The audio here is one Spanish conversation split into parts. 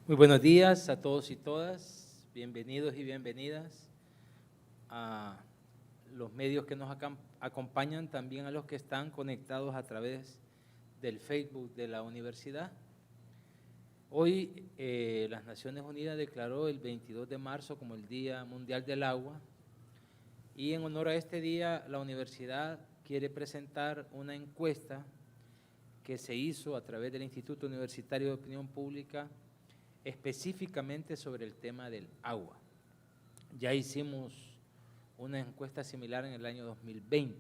Muy buenos días a todos y todas, bienvenidos y bienvenidas a los medios que nos acompañan, también a los que están conectados a través del Facebook de la universidad. Hoy las Naciones Unidas declaró el 22 de marzo como el Día Mundial del Agua y en honor a este día la universidad quiere presentar una encuesta que se hizo a través del Instituto Universitario de Opinión Pública específicamente sobre el tema del agua. Ya hicimos una encuesta similar en el año 2020.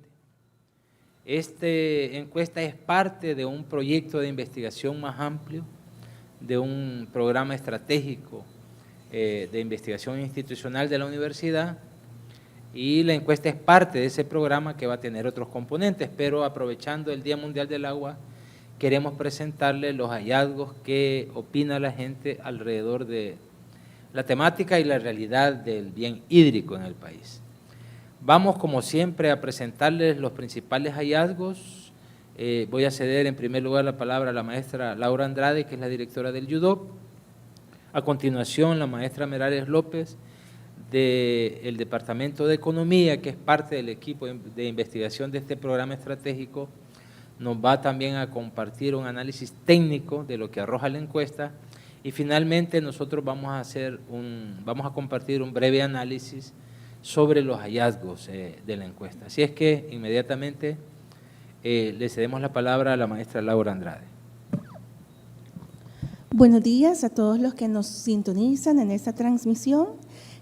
Esta encuesta es parte de un proyecto de investigación más amplio, de un programa estratégico de investigación institucional de la universidad, y la encuesta es parte de ese programa que va a tener otros componentes, pero aprovechando el Día Mundial del Agua, queremos presentarles los hallazgos que opina la gente alrededor de la temática y la realidad del bien hídrico en el país. Vamos, como siempre, a presentarles los principales hallazgos. Voy a ceder en primer lugar la palabra a la maestra Laura Andrade, que es la directora del YUDOP. A continuación, la maestra Merales López, del Departamento de Economía, que es parte del equipo de investigación de este programa estratégico, nos va también a compartir un análisis técnico de lo que arroja la encuesta y finalmente nosotros vamos a compartir un breve análisis sobre los hallazgos de la encuesta. Así es que inmediatamente le cedemos la palabra a la maestra Laura Andrade. Buenos días a todos los que nos sintonizan en esta transmisión.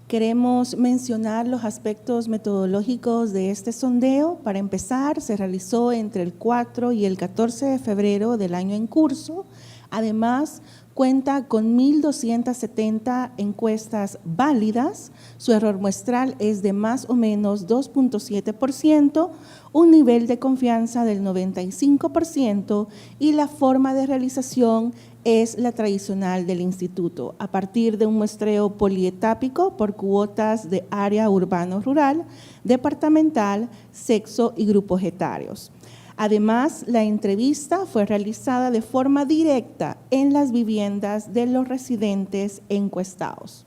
Queremos mencionar los aspectos metodológicos de este sondeo. Para empezar, se realizó entre el 4 y el 14 de febrero del año en curso. Además, cuenta con 1.270 encuestas válidas. Su error muestral es de más o menos 2.7%, un nivel de confianza del 95% y la forma de realización es la tradicional del instituto, a partir de un muestreo polietápico por cuotas de área urbano-rural, departamental, sexo y grupos etarios. Además, la entrevista fue realizada de forma directa en las viviendas de los residentes encuestados.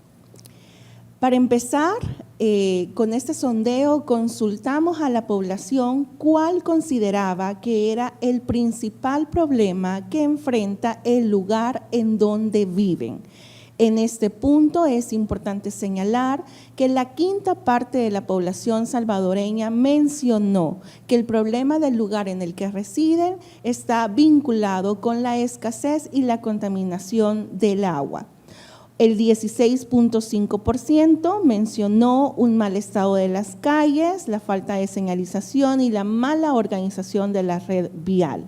Para empezar, con este sondeo consultamos a la población cuál consideraba que era el principal problema que enfrenta el lugar en donde viven. En este punto es importante señalar que la quinta parte de la población salvadoreña mencionó que el problema del lugar en el que residen está vinculado con la escasez y la contaminación del agua. El 16.5% mencionó un mal estado de las calles, la falta de señalización y la mala organización de la red vial.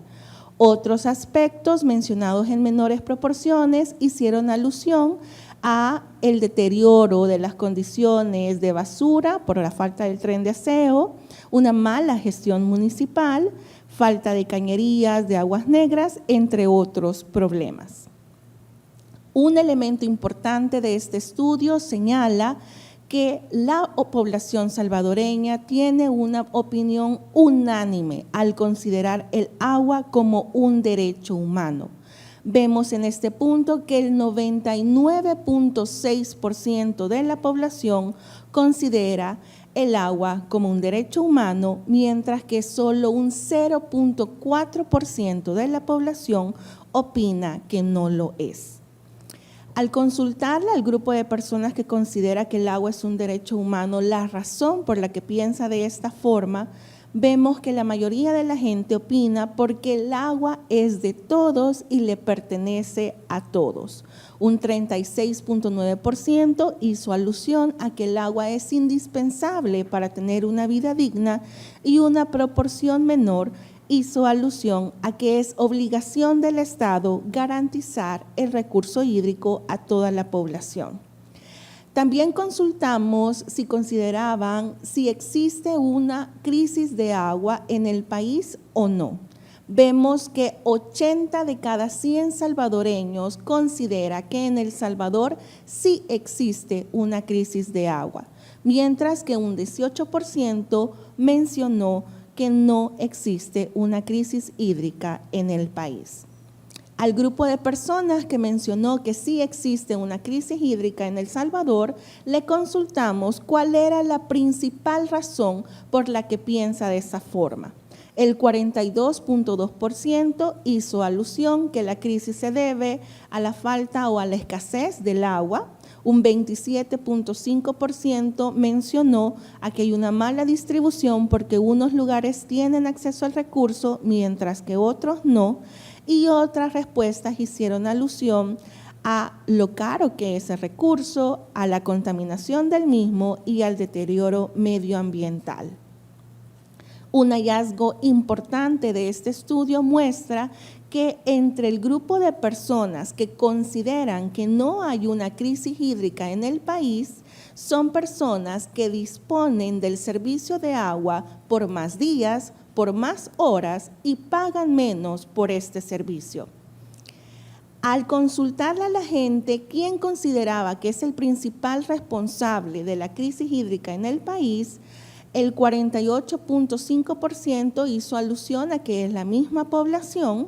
Otros aspectos mencionados en menores proporciones hicieron alusión a el deterioro de las condiciones de basura por la falta del tren de aseo, una mala gestión municipal, falta de cañerías de aguas negras, entre otros problemas. Un elemento importante de este estudio señala que la población salvadoreña tiene una opinión unánime al considerar el agua como un derecho humano. Vemos en este punto que el 99.6% de la población considera el agua como un derecho humano, mientras que solo un 0.4% de la población opina que no lo es. Al consultarle al grupo de personas que considera que el agua es un derecho humano, la razón por la que piensa de esta forma, vemos que la mayoría de la gente opina porque el agua es de todos y le pertenece a todos. Un 36.9% hizo alusión a que el agua es indispensable para tener una vida digna y una proporción menor hizo alusión a que es obligación del Estado garantizar el recurso hídrico a toda la población. También consultamos si consideraban si existe una crisis de agua en el país o no. Vemos que 80 de cada 100 salvadoreños considera que en El Salvador sí existe una crisis de agua, mientras que un 18% mencionó que no existe una crisis hídrica en el país. Al grupo de personas que mencionó que sí existe una crisis hídrica en El Salvador, le consultamos cuál era la principal razón por la que piensa de esa forma. El 42.2% hizo alusión que la crisis se debe a la falta o a la escasez del agua. Un 27.5% mencionó a que hay una mala distribución porque unos lugares tienen acceso al recurso mientras que otros no. Y otras respuestas hicieron alusión a lo caro que es el recurso, a la contaminación del mismo y al deterioro medioambiental. Un hallazgo importante de este estudio muestra que entre el grupo de personas que consideran que no hay una crisis hídrica en el país, son personas que disponen del servicio de agua por más días, por más horas y pagan menos por este servicio. Al consultarle a la gente quién consideraba que es el principal responsable de la crisis hídrica en el país, el 48.5% hizo alusión a que es la misma población.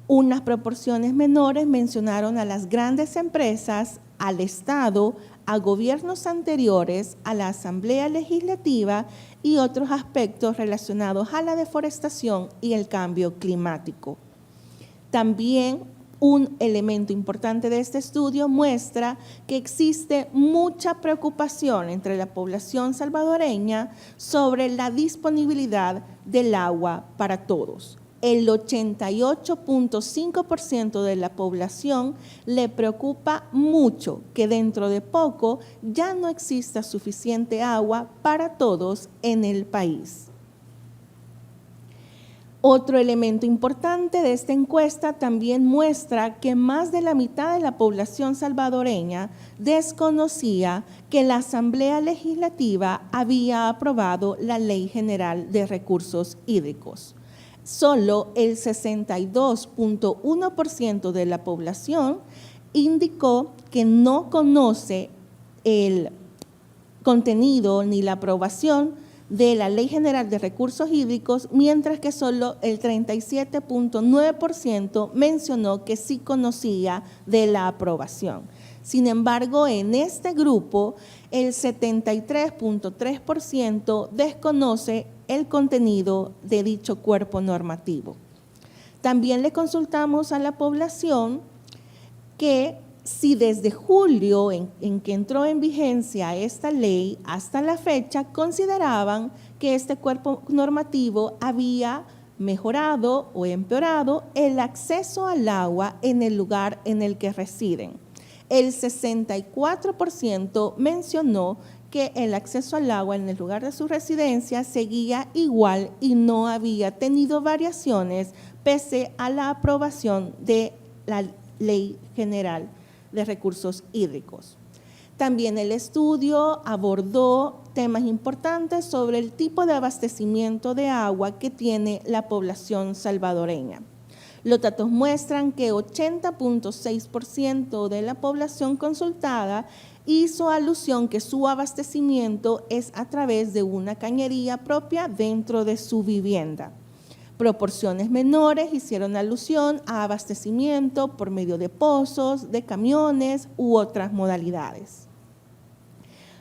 Unas proporciones menores mencionaron a las grandes empresas, al Estado, a gobiernos anteriores, a la Asamblea Legislativa y otros aspectos relacionados a la deforestación y el cambio climático. También un elemento importante de este estudio muestra que existe mucha preocupación entre la población salvadoreña sobre la disponibilidad del agua para todos. El 88.5% de la población le preocupa mucho que dentro de poco ya no exista suficiente agua para todos en el país. Otro elemento importante de esta encuesta también muestra que más de la mitad de la población salvadoreña desconocía que la Asamblea Legislativa había aprobado la Ley General de Recursos Hídricos. Solo el 62.1% de la población indicó que no conoce el contenido ni la aprobación de la Ley General de Recursos Hídricos, mientras que solo el 37.9% mencionó que sí conocía de la aprobación. Sin embargo, en este grupo, el 73.3% desconoce el contenido de dicho cuerpo normativo. También le consultamos a la población que si desde julio en que entró en vigencia esta ley hasta la fecha consideraban que este cuerpo normativo había mejorado o empeorado el acceso al agua en el lugar en el que residen. El 64% mencionó que el acceso al agua en el lugar de su residencia seguía igual y no había tenido variaciones pese a la aprobación de la Ley General de Recursos Hídricos. También el estudio abordó temas importantes sobre el tipo de abastecimiento de agua que tiene la población salvadoreña. Los datos muestran que 80.6% de la población consultada hizo alusión que su abastecimiento es a través de una cañería propia dentro de su vivienda. Proporciones menores hicieron alusión a abastecimiento por medio de pozos, de camiones u otras modalidades.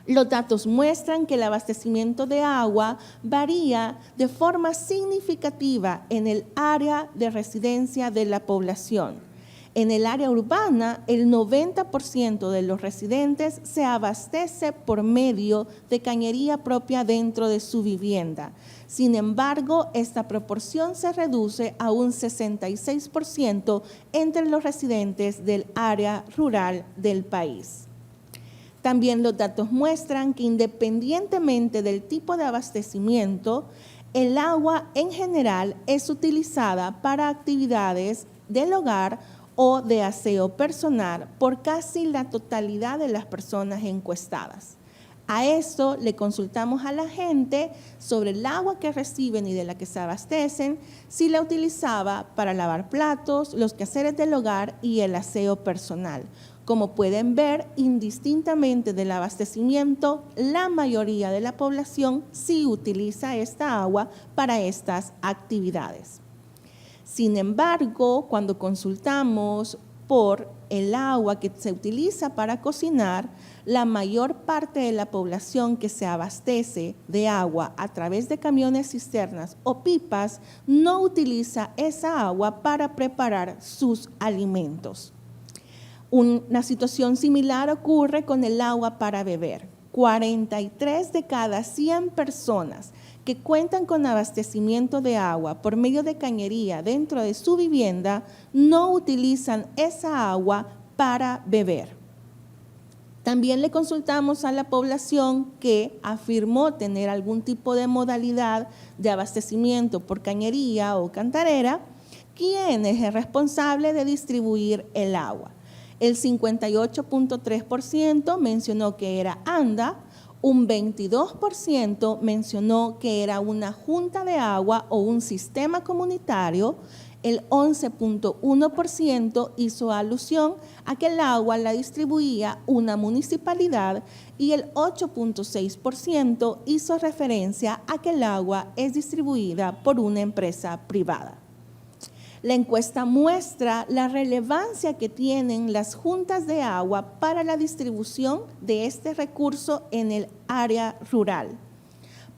Los datos muestran que el abastecimiento de agua varía de forma significativa en el área de residencia de la población. En el área urbana, el 90% de los residentes se abastece por medio de cañería propia dentro de su vivienda. Sin embargo, esta proporción se reduce a un 66% entre los residentes del área rural del país. También los datos muestran que independientemente del tipo de abastecimiento, el agua en general es utilizada para actividades del hogar o de aseo personal por casi la totalidad de las personas encuestadas. A eso le consultamos a la gente sobre el agua que reciben y de la que se abastecen, si la utilizaba para lavar platos, los quehaceres del hogar y el aseo personal. Como pueden ver, indistintamente del abastecimiento, la mayoría de la población sí utiliza esta agua para estas actividades. Sin embargo, cuando consultamos por el agua que se utiliza para cocinar, la mayor parte de la población que se abastece de agua a través de camiones cisternas o pipas no utiliza esa agua para preparar sus alimentos. Una situación similar ocurre con el agua para beber. 43 de cada 100 personas que cuentan con abastecimiento de agua por medio de cañería dentro de su vivienda no utilizan esa agua para beber. También le consultamos a la población que afirmó tener algún tipo de modalidad de abastecimiento por cañería o cantarera, quién es el responsable de distribuir el agua. El 58.3% mencionó que era ANDA, un 22% mencionó que era una junta de agua o un sistema comunitario, el 11.1% hizo alusión a que el agua la distribuía una municipalidad y el 8.6% hizo referencia a que el agua es distribuida por una empresa privada. La encuesta muestra la relevancia que tienen las juntas de agua para la distribución de este recurso en el área rural.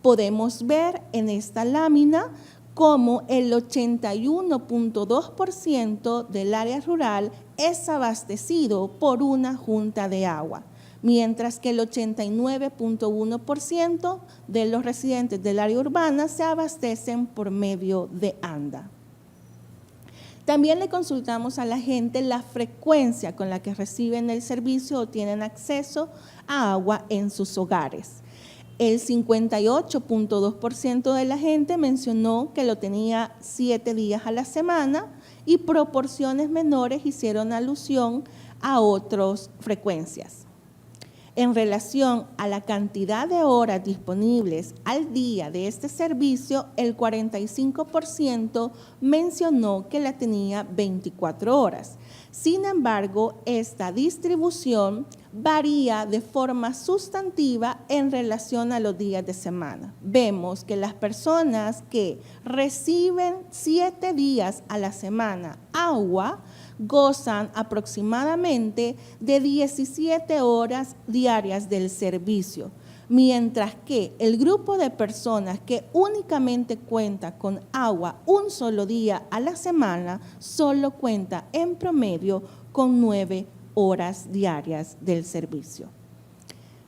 Podemos ver en esta lámina cómo el 81.2% del área rural es abastecido por una junta de agua, mientras que el 89.1% de los residentes del área urbana se abastecen por medio de ANDA. También le consultamos a la gente la frecuencia con la que reciben el servicio o tienen acceso a agua en sus hogares. El 58.2% de la gente mencionó que lo tenía 7 días a la semana y proporciones menores hicieron alusión a otras frecuencias. En relación a la cantidad de horas disponibles al día de este servicio, el 45% mencionó que la tenía 24 horas. Sin embargo, esta distribución varía de forma sustantiva en relación a los días de semana. Vemos que las personas que reciben 7 días a la semana agua gozan aproximadamente de 17 horas diarias del servicio, mientras que el grupo de personas que únicamente cuenta con agua un solo día a la semana solo cuenta en promedio con 9 horas diarias del servicio.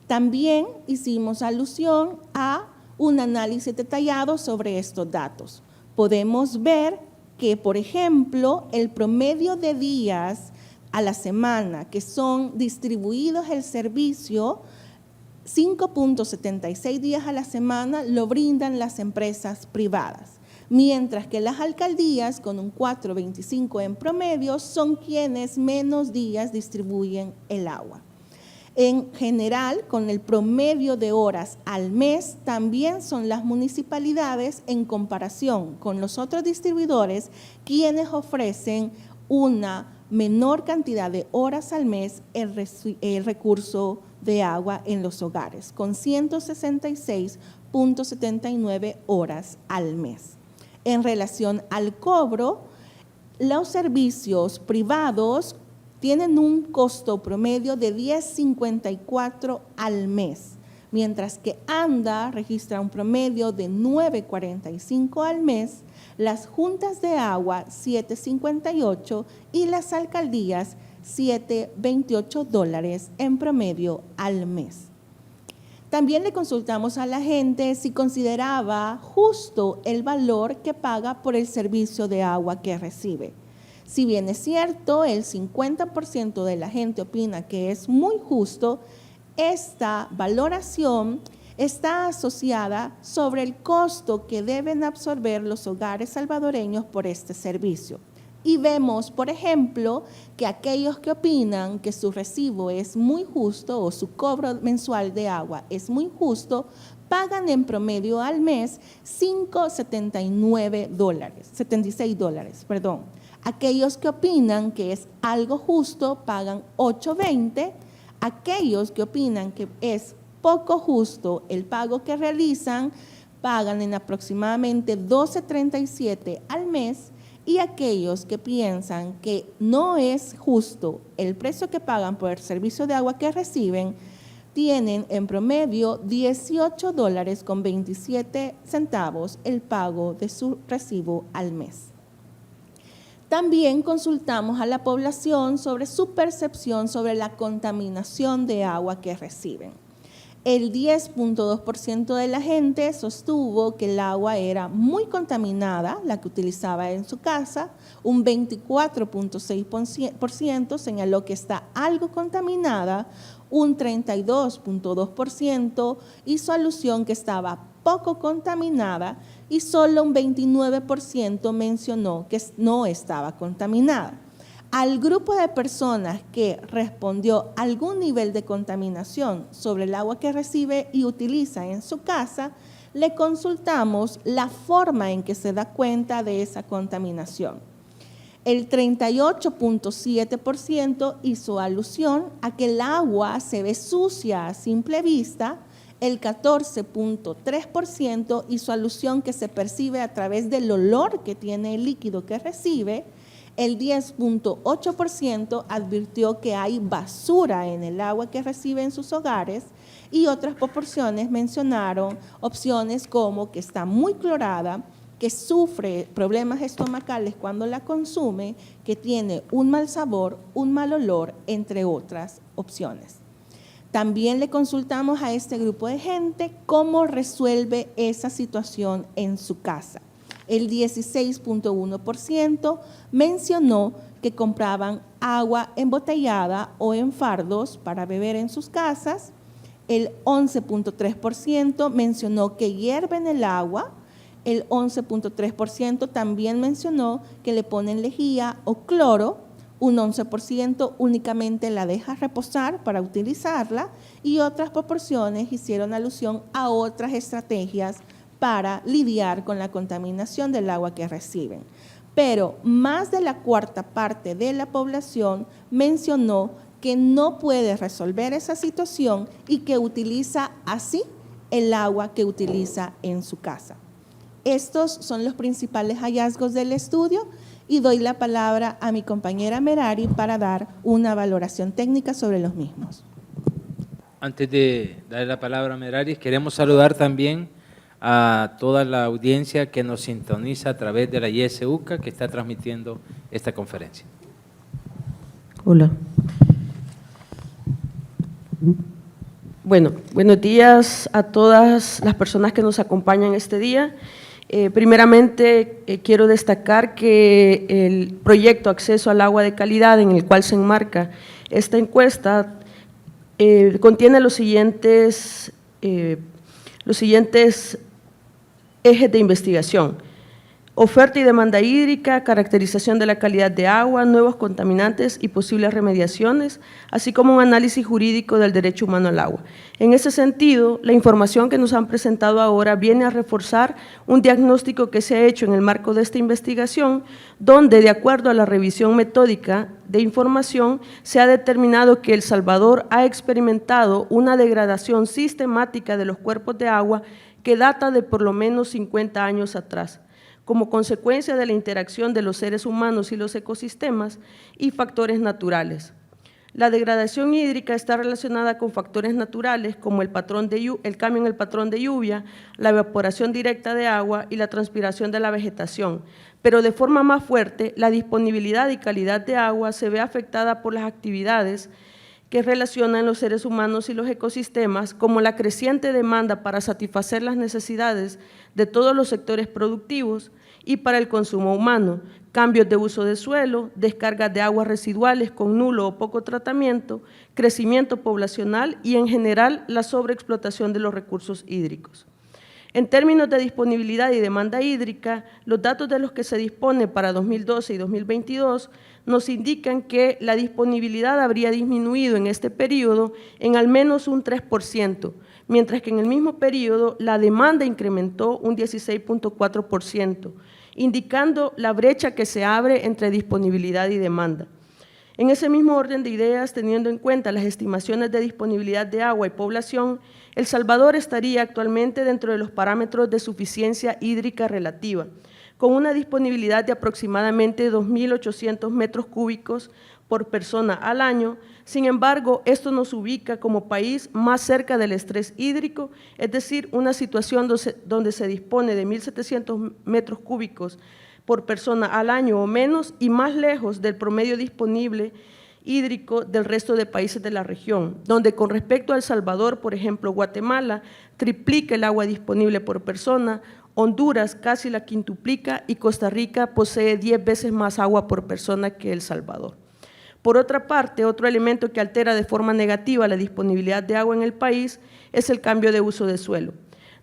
También hicimos alusión a un análisis detallado sobre estos datos. Podemos ver que, por ejemplo, el promedio de días a la semana que son distribuidos el servicio, 5.76 días a la semana lo brindan las empresas privadas, mientras que las alcaldías, con un 4.25 en promedio, son quienes menos días distribuyen el agua. En general, con el promedio de horas al mes, también son las municipalidades en comparación con los otros distribuidores quienes ofrecen una menor cantidad de horas al mes el recurso de agua en los hogares, con 166.79 horas al mes. En relación al cobro, los servicios privados tienen un costo promedio de $10.54 al mes, mientras que ANDA registra un promedio de $9.45 al mes, las juntas de agua $7.58 y las alcaldías $7.28 en promedio al mes. También le consultamos a la gente si consideraba justo el valor que paga por el servicio de agua que recibe. Si bien es cierto, el 50% de la gente opina que es muy justo, esta valoración está asociada sobre el costo que deben absorber los hogares salvadoreños por este servicio. Y vemos, por ejemplo, que aquellos que opinan que su recibo es muy justo o su cobro mensual de agua es muy justo, pagan en promedio al mes $5.76. Aquellos que opinan que es algo justo pagan $8.20. Aquellos que opinan que es poco justo el pago que realizan pagan en aproximadamente $12.37 al mes, y aquellos que piensan que no es justo el precio que pagan por el servicio de agua que reciben, tienen en promedio $18.27 el pago de su recibo al mes. También consultamos a la población sobre su percepción sobre la contaminación de agua que reciben. El 10.2% de la gente sostuvo que el agua era muy contaminada, la que utilizaba en su casa. Un 24.6% señaló que está algo contaminada. Un 32.2% hizo alusión que estaba poco contaminada y solo un 29% mencionó que no estaba contaminada. Al grupo de personas que respondió algún nivel de contaminación sobre el agua que recibe y utiliza en su casa, le consultamos la forma en que se da cuenta de esa contaminación. El 38.7% hizo alusión a que el agua se ve sucia a simple vista. El 14.3% hizo alusión que se percibe a través del olor que tiene el líquido que recibe. El 10.8% advirtió que hay basura en el agua que recibe en sus hogares, y otras proporciones mencionaron opciones como que está muy clorada, que sufre problemas estomacales cuando la consume, que tiene un mal sabor, un mal olor, entre otras opciones. También le consultamos a este grupo de gente cómo resuelve esa situación en su casa. El 16.1% mencionó que compraban agua embotellada o en fardos para beber en sus casas. El 11.3% mencionó que hierven el agua. El 11.3% también mencionó que le ponen lejía o cloro. Un 11% únicamente la deja reposar para utilizarla, y otras proporciones hicieron alusión a otras estrategias para lidiar con la contaminación del agua que reciben. Pero más de la cuarta parte de la población mencionó que no puede resolver esa situación y que utiliza así el agua que utiliza en su casa. Estos son los principales hallazgos del estudio, y doy la palabra a mi compañera Merari para dar una valoración técnica sobre los mismos. Antes de darle la palabra a Merari, queremos saludar también a toda la audiencia que nos sintoniza a través de la ISUCA, que está transmitiendo esta conferencia. Hola. Bueno, buenos días a todas las personas que nos acompañan este día. Primeramente, quiero destacar que el proyecto Acceso al Agua de Calidad, en el cual se enmarca esta encuesta, contiene los siguientes ejes de investigación: oferta y demanda hídrica, caracterización de la calidad de agua, nuevos contaminantes y posibles remediaciones, así como un análisis jurídico del derecho humano al agua. En ese sentido, la información que nos han presentado ahora viene a reforzar un diagnóstico que se ha hecho en el marco de esta investigación, donde, de acuerdo a la revisión metódica de información, se ha determinado que El Salvador ha experimentado una degradación sistemática de los cuerpos de agua que data de por lo menos 50 años atrás, como consecuencia de la interacción de los seres humanos y los ecosistemas y factores naturales. La degradación hídrica está relacionada con factores naturales como el cambio en el patrón de lluvia, la evaporación directa de agua y la transpiración de la vegetación, pero de forma más fuerte, la disponibilidad y calidad de agua se ve afectada por las actividades que relacionan los seres humanos y los ecosistemas, como la creciente demanda para satisfacer las necesidades de todos los sectores productivos y para el consumo humano, cambios de uso de suelo, descargas de aguas residuales con nulo o poco tratamiento, crecimiento poblacional y, en general, la sobreexplotación de los recursos hídricos. En términos de disponibilidad y demanda hídrica, los datos de los que se dispone para 2012 y 2022 nos indican que la disponibilidad habría disminuido en este periodo en al menos un 3%, mientras que en el mismo periodo la demanda incrementó un 16.4%, indicando la brecha que se abre entre disponibilidad y demanda. En ese mismo orden de ideas, teniendo en cuenta las estimaciones de disponibilidad de agua y población, El Salvador estaría actualmente dentro de los parámetros de suficiencia hídrica relativa, con una disponibilidad de aproximadamente 2.800 metros cúbicos por persona al año. Sin embargo, esto nos ubica como país más cerca del estrés hídrico, es decir, una situación donde se dispone de 1.700 metros cúbicos por persona al año o menos, y más lejos del promedio disponible hídrico del resto de países de la región, donde con respecto a El Salvador, por ejemplo, Guatemala triplica el agua disponible por persona, Honduras casi la quintuplica y Costa Rica posee 10 veces más agua por persona que El Salvador. Por otra parte, otro elemento que altera de forma negativa la disponibilidad de agua en el país es el cambio de uso de suelo.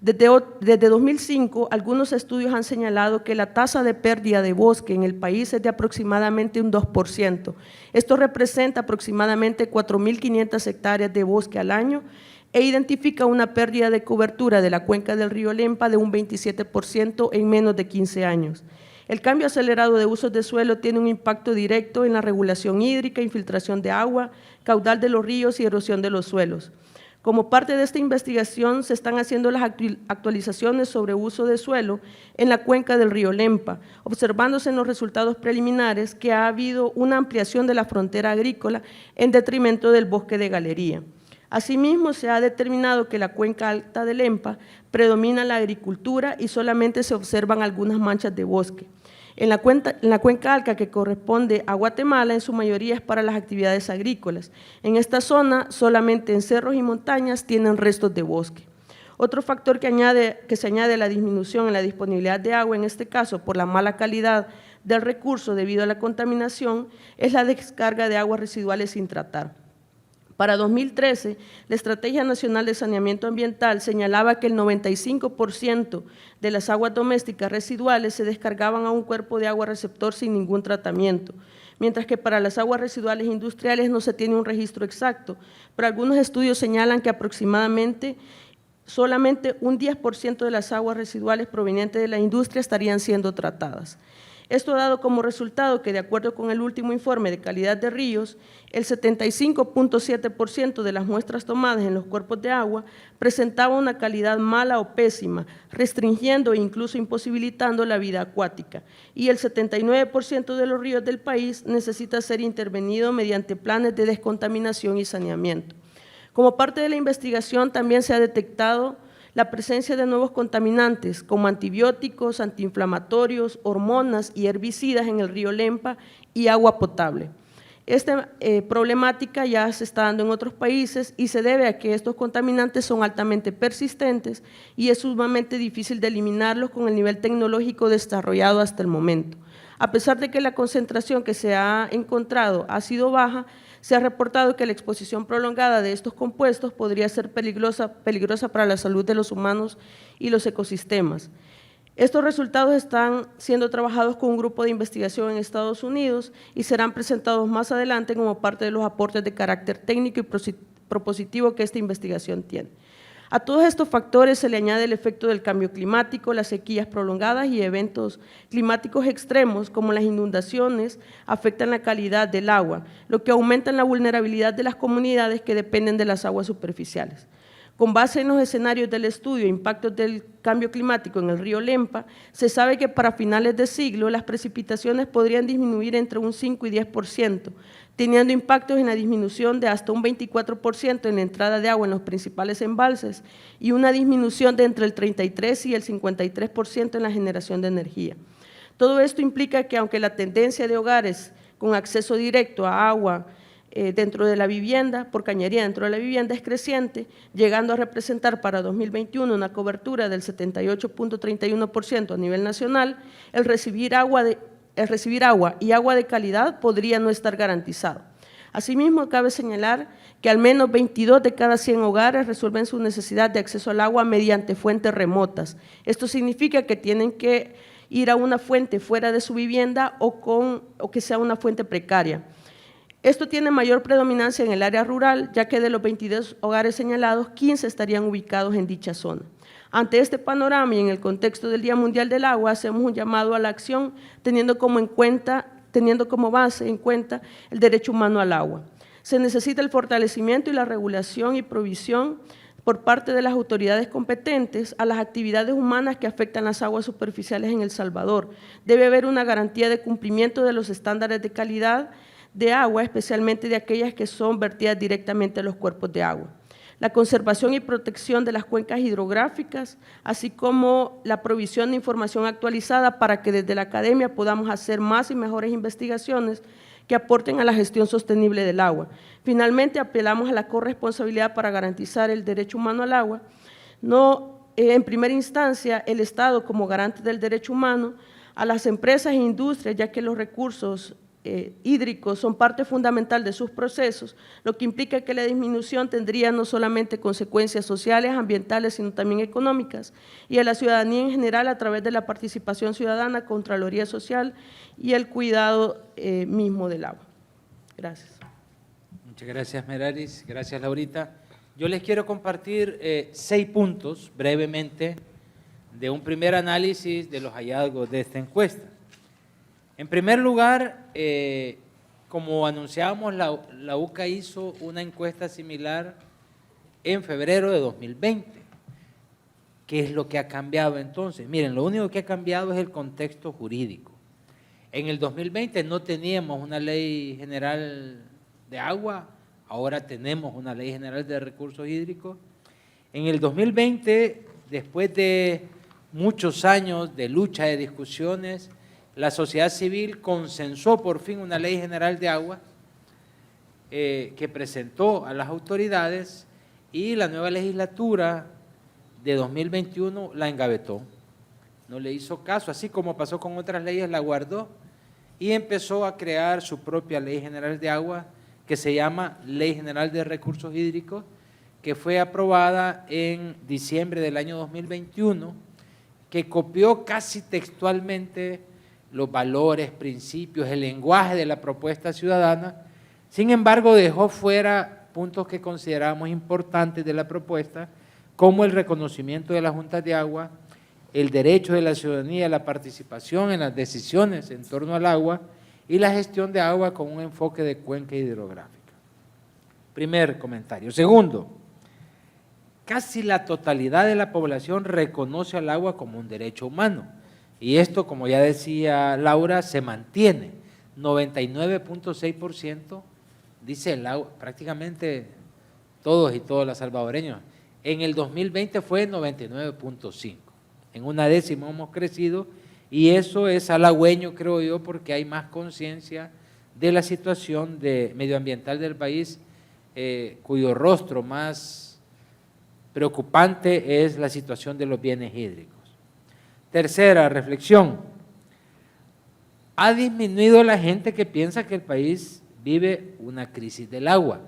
Desde 2005, algunos estudios han señalado que la tasa de pérdida de bosque en el país es de aproximadamente un 2%. Esto representa aproximadamente 4.500 hectáreas de bosque al año e identifica una pérdida de cobertura de la cuenca del río Lempa de un 27% en menos de 15 años. El cambio acelerado de usos de suelo tiene un impacto directo en la regulación hídrica, infiltración de agua, caudal de los ríos y erosión de los suelos. Como parte de esta investigación, se están haciendo las actualizaciones sobre uso de suelo en la cuenca del río Lempa, observándose en los resultados preliminares que ha habido una ampliación de la frontera agrícola en detrimento del bosque de galería. Asimismo, se ha determinado que en la cuenca alta de Lempa predomina la agricultura y solamente se observan algunas manchas de bosque. En la cuenca alta, que corresponde a Guatemala, en su mayoría es para las actividades agrícolas. En esta zona, solamente en cerros y montañas tienen restos de bosque. Otro factor que se añade a la disminución en la disponibilidad de agua, en este caso por la mala calidad del recurso debido a la contaminación, es la descarga de aguas residuales sin tratar. Para 2013, la Estrategia Nacional de Saneamiento Ambiental señalaba que el 95% de las aguas domésticas residuales se descargaban a un cuerpo de agua receptor sin ningún tratamiento, mientras que para las aguas residuales industriales no se tiene un registro exacto, pero algunos estudios señalan que aproximadamente solamente un 10% de las aguas residuales provenientes de la industria estarían siendo tratadas. Esto ha dado como resultado que, de acuerdo con el último informe de calidad de ríos, el 75.7% de las muestras tomadas en los cuerpos de agua presentaba una calidad mala o pésima, restringiendo e incluso imposibilitando la vida acuática, y el 79% de los ríos del país necesita ser intervenido mediante planes de descontaminación y saneamiento. Como parte de la investigación, también se ha detectado la presencia de nuevos contaminantes como antibióticos, antiinflamatorios, hormonas y herbicidas en el río Lempa y agua potable. Esta problemática ya se está dando en otros países y se debe a que estos contaminantes son altamente persistentes y es sumamente difícil de eliminarlos con el nivel tecnológico desarrollado hasta el momento. A pesar de que la concentración que se ha encontrado ha sido baja, se ha reportado que la exposición prolongada de estos compuestos podría ser peligrosa para la salud de los humanos y los ecosistemas. Estos resultados están siendo trabajados con un grupo de investigación en Estados Unidos y serán presentados más adelante como parte de los aportes de carácter técnico y propositivo que esta investigación tiene. A todos estos factores se le añade el efecto del cambio climático, las sequías prolongadas y eventos climáticos extremos como las inundaciones afectan la calidad del agua, lo que aumenta la vulnerabilidad de las comunidades que dependen de las aguas superficiales. Con base en los escenarios del estudio Impactos del Cambio Climático en el río Lempa, se sabe que para finales de siglo las precipitaciones podrían disminuir entre un 5 y 10%, teniendo impactos en la disminución de hasta un 24% en la entrada de agua en los principales embalses y una disminución de entre el 33 y el 53% en la generación de energía. Todo esto implica que, aunque la tendencia de hogares con acceso directo a agua dentro de la vivienda, por cañería dentro de la vivienda, es creciente, llegando a representar para 2021 una cobertura del 78.31% a nivel nacional, el recibir agua y agua de calidad podría no estar garantizado. Asimismo, cabe señalar que al menos 22 de cada 100 hogares resuelven su necesidad de acceso al agua mediante fuentes remotas. Esto significa que tienen que ir a una fuente fuera de su vivienda o que sea una fuente precaria. Esto tiene mayor predominancia en el área rural, ya que de los 22 hogares señalados, 15 estarían ubicados en dicha zona. Ante este panorama y en el contexto del Día Mundial del Agua, hacemos un llamado a la acción teniendo como en cuenta teniendo como base en cuenta el derecho humano al agua. Se necesita el fortalecimiento y la regulación y provisión por parte de las autoridades competentes a las actividades humanas que afectan las aguas superficiales en El Salvador. Debe haber una garantía de cumplimiento de los estándares de calidad de agua, especialmente de aquellas que son vertidas directamente a los cuerpos de agua. La conservación y protección de las cuencas hidrográficas, así como la provisión de información actualizada para que desde la academia podamos hacer más y mejores investigaciones que aporten a la gestión sostenible del agua. Finalmente, apelamos a la corresponsabilidad para garantizar el derecho humano al agua. En primera instancia, el Estado como garante del derecho humano, a las empresas e industrias, ya que los recursos hídricos son parte fundamental de sus procesos, lo que implica que la disminución tendría no solamente consecuencias sociales, ambientales, sino también económicas, y a la ciudadanía en general a través de la participación ciudadana, Contraloría Social y el cuidado mismo del agua. Gracias. Muchas gracias, Meraris. Gracias, Laurita. Yo les quiero compartir 6 puntos brevemente de un primer análisis de los hallazgos de esta encuesta. En primer lugar, como anunciábamos, la UCA hizo una encuesta similar en febrero de 2020. ¿Qué es lo que ha cambiado entonces? Miren, lo único que ha cambiado es el contexto jurídico. En el 2020 no teníamos una ley general de agua, ahora tenemos una ley general de recursos hídricos. En el 2020, después de muchos años de lucha, de discusiones, la sociedad civil consensuó por fin una ley general de agua que presentó a las autoridades y la nueva legislatura de 2021 la engavetó. No le hizo caso, así como pasó con otras leyes, la guardó y empezó a crear su propia ley general de agua que se llama Ley General de Recursos Hídricos, que fue aprobada en diciembre del año 2021, que copió casi textualmente los valores, principios, el lenguaje de la propuesta ciudadana. Sin embargo, dejó fuera puntos que consideramos importantes de la propuesta, como el reconocimiento de las juntas de agua, el derecho de la ciudadanía a la participación en las decisiones en torno al agua y la gestión de agua con un enfoque de cuenca hidrográfica. Primer comentario. Segundo, casi la totalidad de la población reconoce al agua como un derecho humano. Y esto, como ya decía Laura, se mantiene. 99.6% dice el agua, prácticamente todos y todas los salvadoreños. En el 2020 fue 99.5%. En una décima hemos crecido y eso es halagüeño, creo yo, porque hay más conciencia de la situación medioambiental del país, cuyo rostro más preocupante es la situación de los bienes hídricos. Tercera reflexión, ha disminuido la gente que piensa que el país vive una crisis del agua.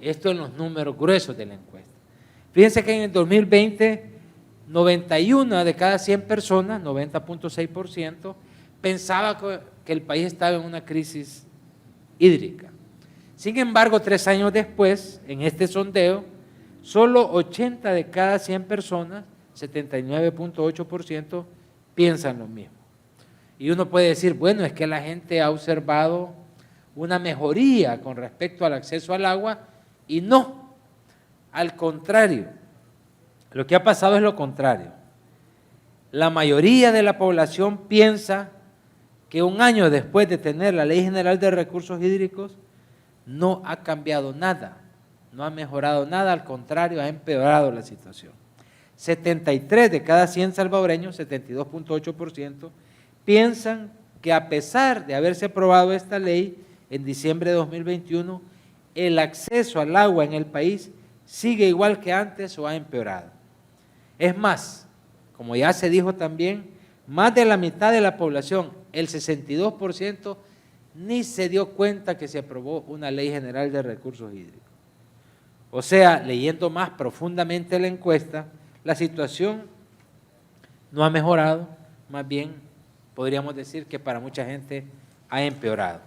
Esto en los números gruesos de la encuesta. Fíjense que en el 2020, 91 de cada 100 personas, 90.6%, pensaba que el país estaba en una crisis hídrica. Sin embargo, 3 años después, en este sondeo, solo 80 de cada 100 personas, 79.8%, piensan lo mismo. Y uno puede decir, bueno, es que la gente ha observado una mejoría con respecto al acceso al agua, y no, al contrario, lo que ha pasado es lo contrario. La mayoría de la población piensa que un año después de tener la Ley General de Recursos Hídricos no ha cambiado nada, no ha mejorado nada, al contrario, ha empeorado la situación. 73 de cada 100 salvadoreños, 72.8%, piensan que a pesar de haberse aprobado esta ley en diciembre de 2021, el acceso al agua en el país sigue igual que antes o ha empeorado. Es más, como ya se dijo también, más de la mitad de la población, el 62%, ni se dio cuenta que se aprobó una ley general de recursos hídricos. O sea, leyendo más profundamente la encuesta, la situación no ha mejorado, más bien podríamos decir que para mucha gente ha empeorado.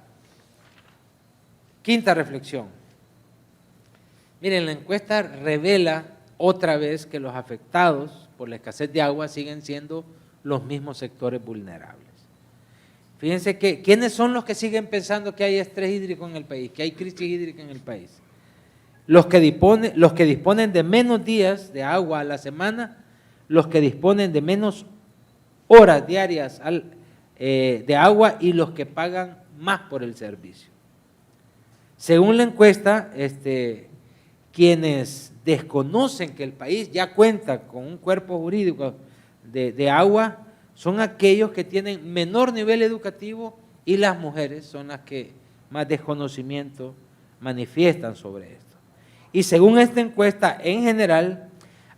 Quinta reflexión. Miren, la encuesta revela otra vez que los afectados por la escasez de agua siguen siendo los mismos sectores vulnerables. Fíjense que, ¿quiénes son los que siguen pensando que hay estrés hídrico en el país, que hay crisis hídrica en el país? Los que disponen de menos días de agua a la semana, los que disponen de menos horas diarias de agua y los que pagan más por el servicio. Según la encuesta, quienes desconocen que el país ya cuenta con un cuerpo jurídico de agua son aquellos que tienen menor nivel educativo y las mujeres son las que más desconocimiento manifiestan sobre esto. Y según esta encuesta, en general,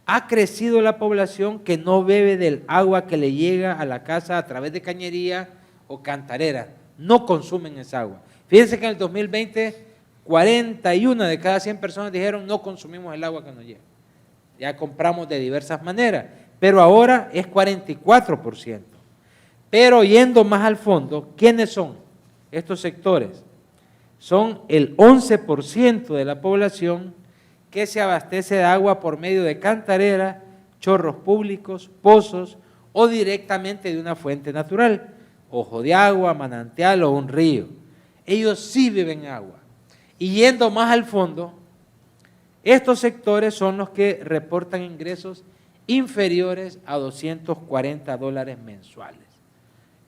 ha crecido la población que no bebe del agua que le llega a la casa a través de cañería o cantarera, no consumen esa agua. Fíjense que en el 2020, 41 de cada 100 personas dijeron no consumimos el agua que nos llega. Ya compramos de diversas maneras, pero ahora es 44%. Pero yendo más al fondo, ¿quiénes son estos sectores? Son el 11% de la población que se abastece de agua por medio de cantarera, chorros públicos, pozos o directamente de una fuente natural, ojo de agua, manantial o un río. Ellos sí beben agua. Y yendo más al fondo, estos sectores son los que reportan ingresos inferiores a $240 mensuales.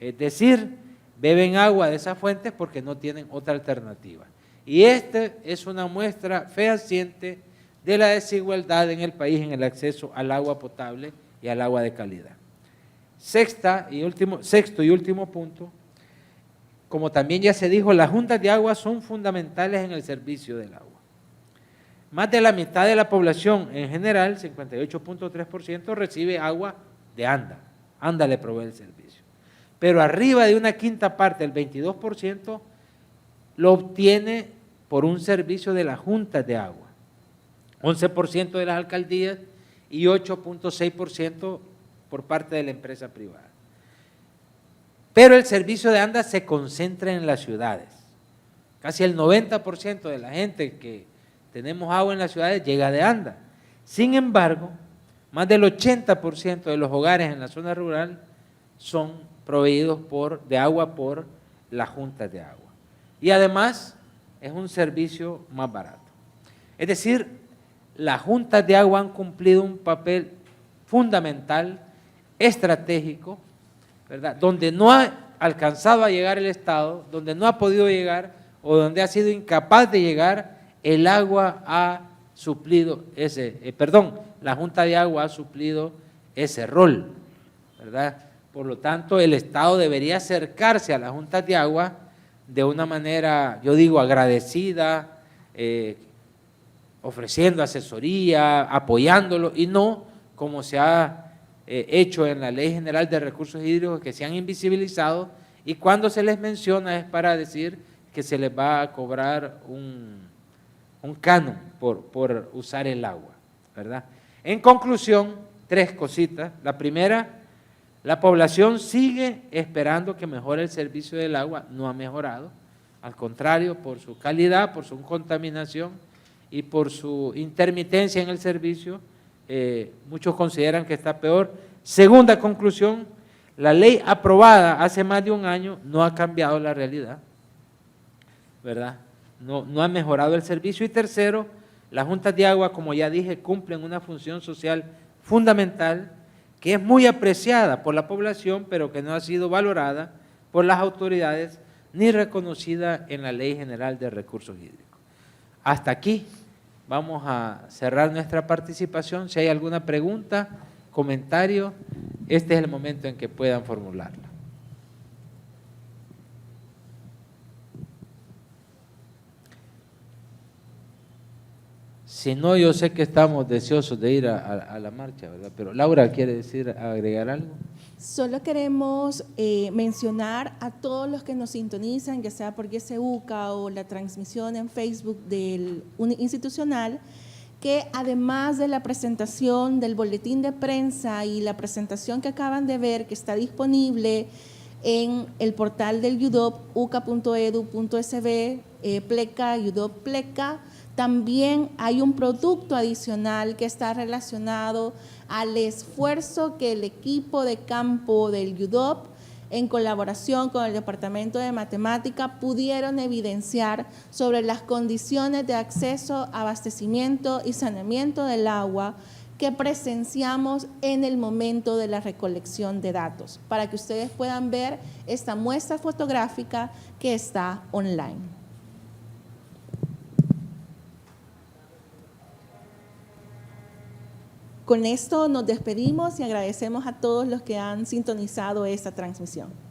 Es decir, beben agua de esas fuentes porque no tienen otra alternativa. Y esta es una muestra fehaciente de la desigualdad en el país en el acceso al agua potable y al agua de calidad. Sexto y último punto, como también ya se dijo, las juntas de agua son fundamentales en el servicio del agua. Más de la mitad de la población en general, 58.3%, recibe agua de ANDA. ANDA le provee el servicio. Pero arriba de una quinta parte, el 22%, lo obtiene por un servicio de las juntas de agua. 11% de las alcaldías y 8.6% por parte de la empresa privada. Pero el servicio de ANDA se concentra en las ciudades. Casi el 90% de la gente que tenemos agua en las ciudades llega de ANDA. Sin embargo, más del 80% de los hogares en la zona rural son proveídos de agua por las juntas de agua. Y además es un servicio más barato. Es decir, las juntas de agua han cumplido un papel fundamental, estratégico, ¿verdad? Donde no ha alcanzado a llegar el Estado, donde no ha podido llegar o donde ha sido incapaz de llegar, el agua ha suplido la Junta de Agua ha suplido ese rol, ¿verdad? Por lo tanto, el Estado debería acercarse a las juntas de agua de una manera, yo digo, agradecida, ofreciendo asesoría, apoyándolo, y no como se ha hecho en la Ley General de Recursos Hídricos, que se han invisibilizado, y cuando se les menciona es para decir que se les va a cobrar un canon por usar el agua, ¿verdad? En conclusión, 3 cositas. La primera, la población sigue esperando que mejore el servicio del agua, no ha mejorado, al contrario, por su calidad, por su contaminación y por su intermitencia en el servicio, muchos consideran que está peor. Segunda conclusión, la ley aprobada hace más de un año no ha cambiado la realidad, ¿verdad? No ha mejorado el servicio. Y tercero, las juntas de agua, como ya dije, cumplen una función social fundamental que es muy apreciada por la población, pero que no ha sido valorada por las autoridades ni reconocida en la Ley General de Recursos Hídricos. Hasta aquí vamos a cerrar nuestra participación. Si hay alguna pregunta, comentario, este es el momento en que puedan formularla. Si no, yo sé que estamos deseosos de ir a la marcha, ¿verdad? Pero Laura, ¿quiere agregar algo? Solo queremos mencionar a todos los que nos sintonizan, ya sea por YesEUCA o la transmisión en Facebook del institucional, que además de la presentación del boletín de prensa y la presentación que acaban de ver, que está disponible en el portal del UDOP, uca.edu.sb, Pleca, UDOP Pleca, también hay un producto adicional que está relacionado al esfuerzo que el equipo de campo del UDOP en colaboración con el Departamento de Matemática, pudieron evidenciar sobre las condiciones de acceso, abastecimiento y saneamiento del agua que presenciamos en el momento de la recolección de datos, para que ustedes puedan ver esta muestra fotográfica que está online. Con esto nos despedimos y agradecemos a todos los que han sintonizado esta transmisión.